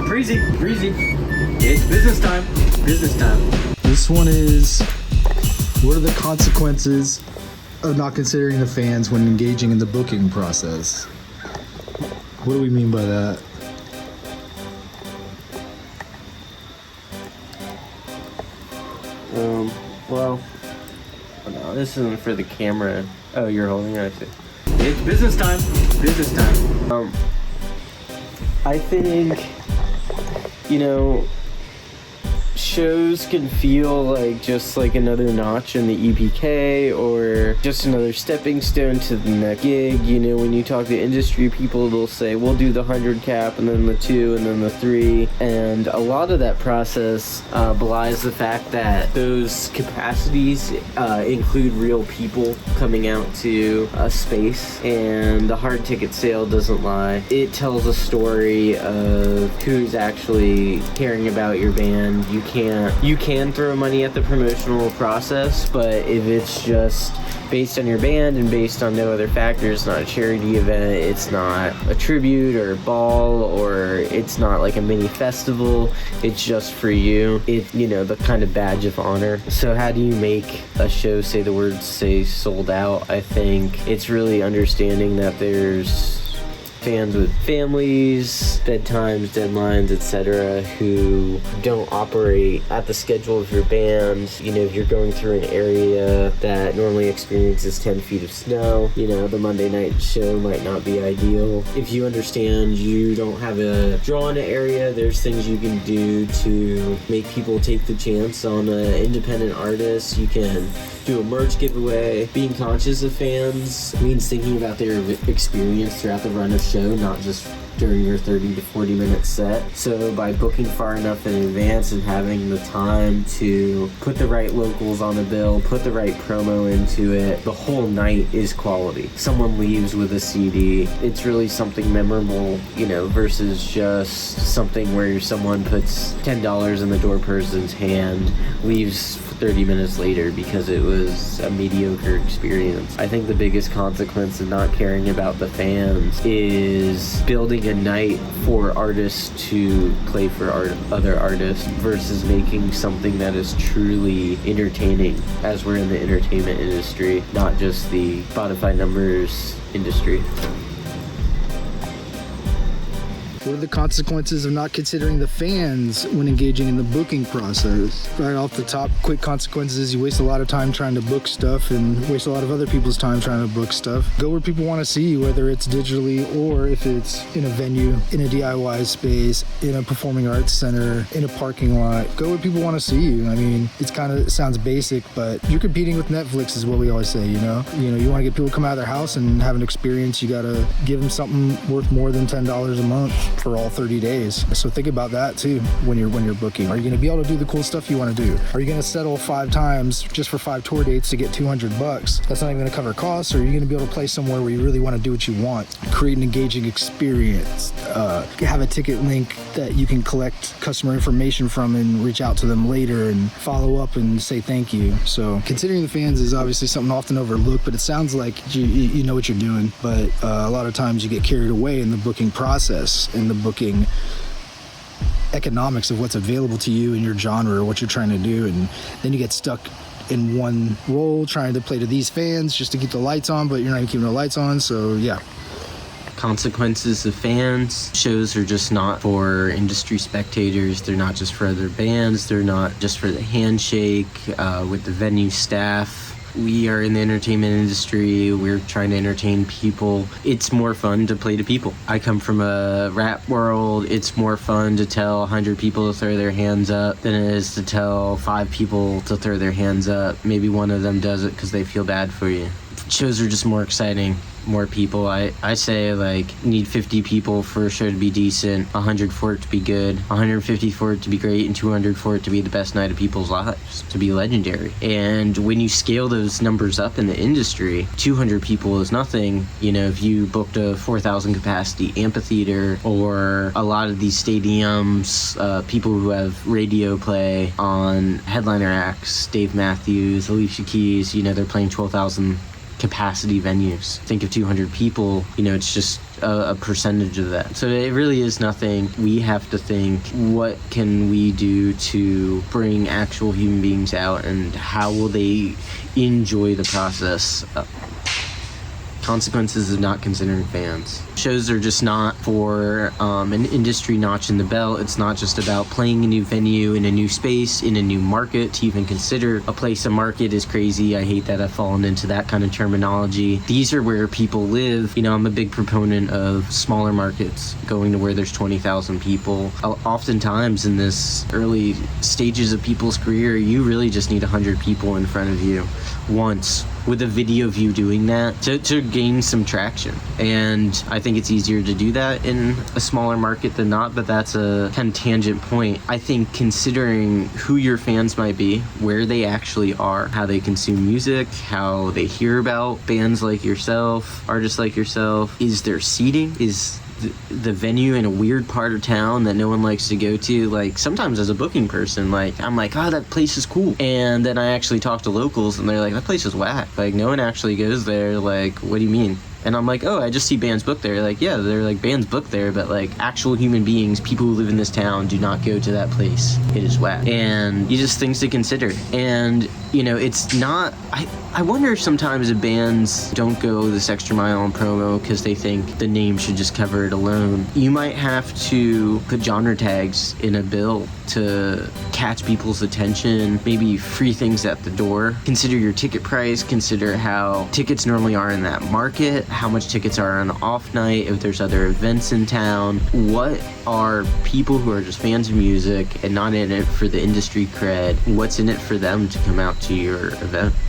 Breezy. It's business time. This one is, what are the consequences of not considering the fans when engaging in the booking process? What do we mean by that? Well, no, this isn't for the camera. Oh, you're holding it, I see. It's business time. I think, shows can feel like just like another notch in the EPK or just another stepping stone to the next gig. When you talk to industry people, they'll say, we'll do the 100 cap and then the 2 and then the 3. And a lot of that process belies the fact that those capacities include real people coming out to a space, and the hard ticket sale doesn't lie. It tells a story of who's actually caring about your band. You can throw money at the promotional process, but if it's just based on your band and based on no other factors, not a charity event, it's not a tribute or a ball, or it's not like a mini festival, it's just for you. It's, the kind of badge of honor. So how do you make a show say the words say sold out? I think it's really understanding that there's fans with families, bedtimes, deadlines, etc., who don't operate at the schedule of your band. If you're going through an area that normally experiences 10 feet of snow, the Monday night show might not be ideal. If you understand you don't have a drawn area, there's things you can do to make people take the chance on an independent artist. You can do a merch giveaway. Being conscious of fans means thinking about their experience throughout the run of show, not just during your 30 to 40 minute set. So by booking far enough in advance and having the time to put the right locals on the bill, put the right promo into it, the whole night is quality. Someone leaves with a CD. It's really something memorable, versus just something where someone puts $10 in the door person's hand, leaves 30 minutes later because it was a mediocre experience. I think the biggest consequence of not caring about the fans is building a night for artists to play for other artists versus making something that is truly entertaining, as we're in the entertainment industry, not just the Spotify numbers industry. What are the consequences of not considering the fans when engaging in the booking process? Right off the top, quick consequences: you waste a lot of time trying to book stuff and waste a lot of other people's time trying to book stuff. Go where people want to see you, whether it's digitally or if it's in a venue, in a DIY space, in a performing arts center, in a parking lot. Go where people want to see you. It sounds basic, but you're competing with Netflix is what we always say, you want to get people to come out of their house and have an experience. You got to give them something worth more than $10 a month for all 30 days. So think about that too when you're booking. Are you going to be able to do the cool stuff you want to do? Are you going to settle 5 times just for 5 tour dates to get $200? That's not even going to cover costs. Or are you going to be able to play somewhere where you really want to do what you want? Create an engaging experience. Have a ticket link that you can collect customer information from and reach out to them later and follow up and say thank you. So considering the fans is obviously something often overlooked, but it sounds like you know what you're doing. But a lot of times you get carried away in the booking process, in the booking economics of what's available to you in your genre or what you're trying to do, and then you get stuck in one role trying to play to these fans just to keep the lights on, but you're not even keeping the lights on. So yeah. Consequences of fans. Shows are just not for industry spectators. They're not just for other bands. They're not just for the handshake with the venue staff. We are in the entertainment industry. We're trying to entertain people. It's more fun to play to people. I come from a rap world. It's more fun to tell 100 people to throw their hands up than it is to tell 5 people to throw their hands up. Maybe one of them does it because they feel bad for you. Shows are just more exciting. More people. I say need 50 people for a show to be decent, 100 for it to be good, 150 for it to be great, and 200 for it to be the best night of people's lives, to be legendary. And when you scale those numbers up in the industry, 200 people is nothing. If you booked a 4,000 capacity amphitheater or a lot of these stadiums, people who have radio play on headliner acts, Dave Matthews, Alicia Keys, they're playing 12,000 capacity venues. Think of 200 people, it's just a percentage of that. So it really is nothing. We have to think, what can we do to bring actual human beings out, and how will they enjoy the process? Consequences of not considering fans. Shows are just not for an industry notch in the belt. It's not just about playing a new venue in a new space, in a new market. To even consider a place a market is crazy. I hate that I've fallen into that kind of terminology. These are where people live. I'm a big proponent of smaller markets, going to where there's 20,000 people. Oftentimes in this early stages of people's career, you really just need 100 people in front of you once, with a video of you doing that to gain some traction. And I think it's easier to do that in a smaller market than not, but that's a kind of tangent point. I think considering who your fans might be, where they actually are, how they consume music, how they hear about bands like yourself, artists like yourself, is there seating? Is the venue in a weird part of town that no one likes to go to? Like, sometimes as a booking person, I'm like, oh, that place is cool, and then I actually talk to locals and they're like, that place is whack, like no one actually goes there. Like, what do you mean? And I'm like, oh, I just see bands booked there. Like, yeah, they're like bands booked there, but like actual human beings, people who live in this town, do not go to that place. It is whack. And just things to consider. And it's not, I wonder if sometimes the bands don't go this extra mile on promo because they think the name should just cover it alone. You might have to put genre tags in a bill to catch people's attention, maybe free things at the door. Consider your ticket price, consider how tickets normally are in that market, how much tickets are on an off night, if there's other events in town. What are people who are just fans of music and not in it for the industry cred, what's in it for them to come out to your event?